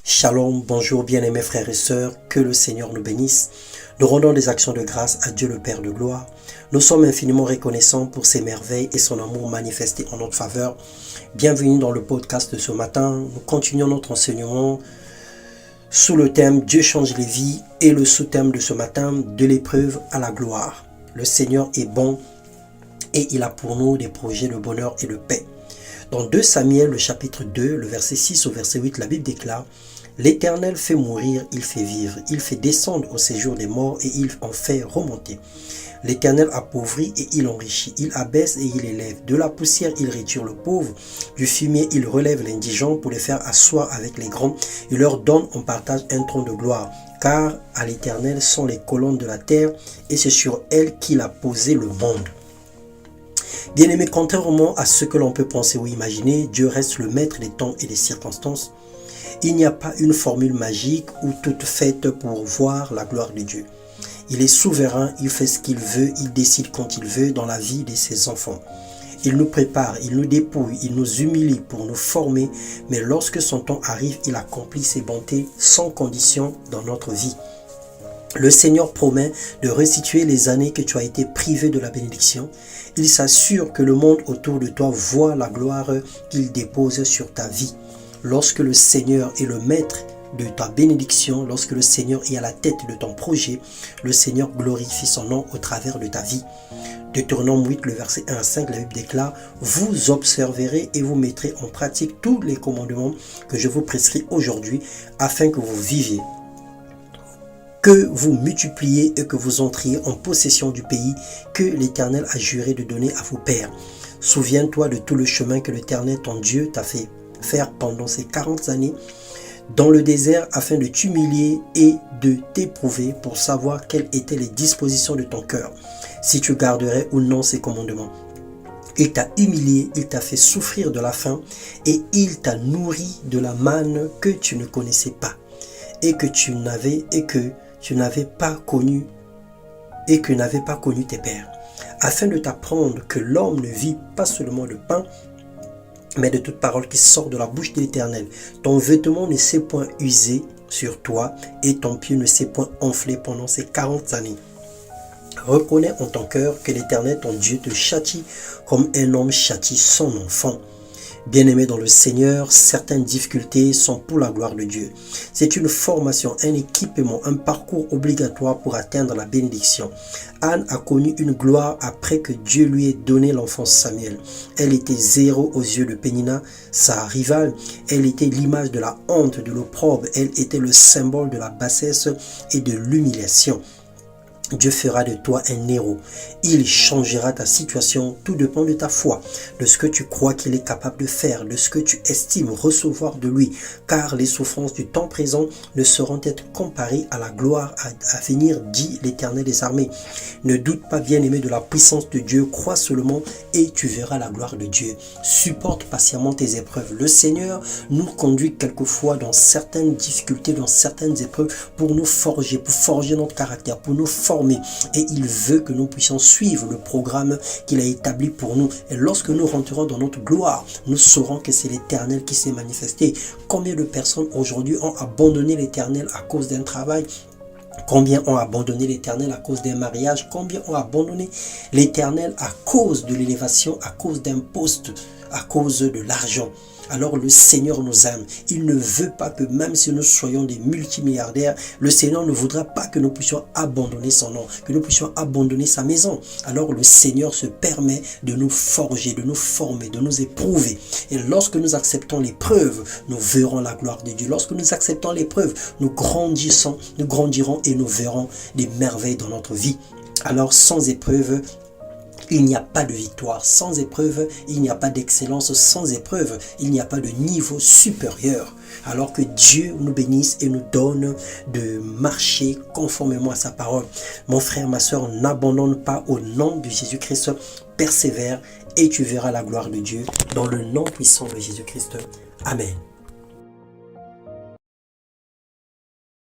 Shalom, bonjour bien-aimés frères et sœurs, que le Seigneur nous bénisse. Nous rendons des actions de grâce à Dieu le Père de gloire. Nous sommes infiniment reconnaissants pour ses merveilles et son amour manifesté en notre faveur. Bienvenue dans le podcast de ce matin. Nous continuons notre enseignement sous le thème Dieu change les vies et le sous-thème de ce matin, de l'épreuve à la gloire. Le Seigneur est bon et il a pour nous des projets de bonheur et de paix. Dans 2 Samuel, le chapitre 2, le verset 6 au verset 8, la Bible déclare « L'Éternel fait mourir, il fait vivre, il fait descendre au séjour des morts et il en fait remonter. L'Éternel appauvrit et il enrichit, il abaisse et il élève. De la poussière, il retire le pauvre, du fumier, il relève l'indigent pour les faire asseoir avec les grands. Il leur donne en partage un trône de gloire. Car à l'Éternel sont les colonnes de la terre et c'est sur elles qu'il a posé le monde. » Bien-aimé, contrairement à ce que l'on peut penser ou imaginer, Dieu reste le maître des temps et des circonstances. Il n'y a pas une formule magique ou toute faite pour voir la gloire de Dieu. Il est souverain, il fait ce qu'il veut, il décide quand il veut dans la vie de ses enfants. Il nous prépare, il nous dépouille, il nous humilie pour nous former, mais lorsque son temps arrive, il accomplit ses bontés sans condition dans notre vie. Le Seigneur promet de restituer les années que tu as été privé de la bénédiction. Il s'assure que le monde autour de toi voit la gloire qu'il dépose sur ta vie. Lorsque le Seigneur est le maître de ta bénédiction, lorsque le Seigneur est à la tête de ton projet, le Seigneur glorifie son nom au travers de ta vie. Deutéronome 8, le verset 1 à 5, la Bible déclare « Vous observerez et vous mettrez en pratique tous les commandements que je vous prescris aujourd'hui afin que vous viviez. Que vous multipliez et que vous entriez en possession du pays que l'Éternel a juré de donner à vos pères. Souviens-toi de tout le chemin que l'Éternel, ton Dieu, t'a fait faire pendant ces 40 années dans le désert afin de t'humilier et de t'éprouver pour savoir quelles étaient les dispositions de ton cœur, si tu garderais ou non ses commandements. Il t'a humilié, il t'a fait souffrir de la faim et il t'a nourri de la manne que tu ne connaissais pas et que tu n'avais pas connu tes pères, afin de t'apprendre que l'homme ne vit pas seulement de pain, mais de toute parole qui sort de la bouche de l'Éternel. Ton vêtement ne s'est point usé sur toi, et ton pied ne s'est point enflé pendant ces 40 années. Reconnais en ton cœur que l'Éternel, ton Dieu, te châtie comme un homme châtie son enfant. Bien-aimé dans le Seigneur, certaines difficultés sont pour la gloire de Dieu. C'est une formation, un équipement, un parcours obligatoire pour atteindre la bénédiction. Anne a connu une gloire après que Dieu lui ait donné l'enfant Samuel. Elle était zéro aux yeux de Pénina, sa rivale. Elle était l'image de la honte, de l'opprobre. Elle était le symbole de la bassesse et de l'humiliation. Dieu fera de toi un héros. Il changera ta situation. Tout dépend de ta foi, de ce que tu crois qu'il est capable de faire, de ce que tu estimes recevoir de lui. Car les souffrances du temps présent ne sauront être comparées à la gloire à venir, dit l'Éternel des armées. Ne doute pas, bien-aimé, de la puissance de Dieu. Crois seulement et tu verras la gloire de Dieu. Supporte patiemment tes épreuves. Le Seigneur nous conduit quelquefois dans certaines difficultés, dans certaines épreuves pour nous forger, pour forger notre caractère, pour nous former. Et il veut que nous puissions suivre le programme qu'il a établi pour nous. Et lorsque nous rentrerons dans notre gloire, nous saurons que c'est l'Éternel qui s'est manifesté. Combien de personnes aujourd'hui ont abandonné l'Éternel à cause d'un travail? Combien ont abandonné l'Éternel à cause d'un mariage? Combien ont abandonné l'Éternel à cause de l'élévation, à cause d'un poste, à cause de l'argent? Alors le Seigneur nous aime. Il ne veut pas que même si nous soyons des multimilliardaires, le Seigneur ne voudra pas que nous puissions abandonner son nom, que nous puissions abandonner sa maison. Alors le Seigneur se permet de nous forger, de nous former, de nous éprouver. Et lorsque nous acceptons l'épreuve, nous verrons la gloire de Dieu. Lorsque nous acceptons l'épreuve, nous grandirons et nous verrons des merveilles dans notre vie. Alors sans épreuve, il n'y a pas de victoire. Sans épreuve, il n'y a pas d'excellence. Sans épreuve, il n'y a pas de niveau supérieur. Alors que Dieu nous bénisse et nous donne de marcher conformément à sa parole. Mon frère, ma soeur, n'abandonne pas au nom de Jésus-Christ. Persévère et tu verras la gloire de Dieu dans le nom puissant de Jésus-Christ. Amen.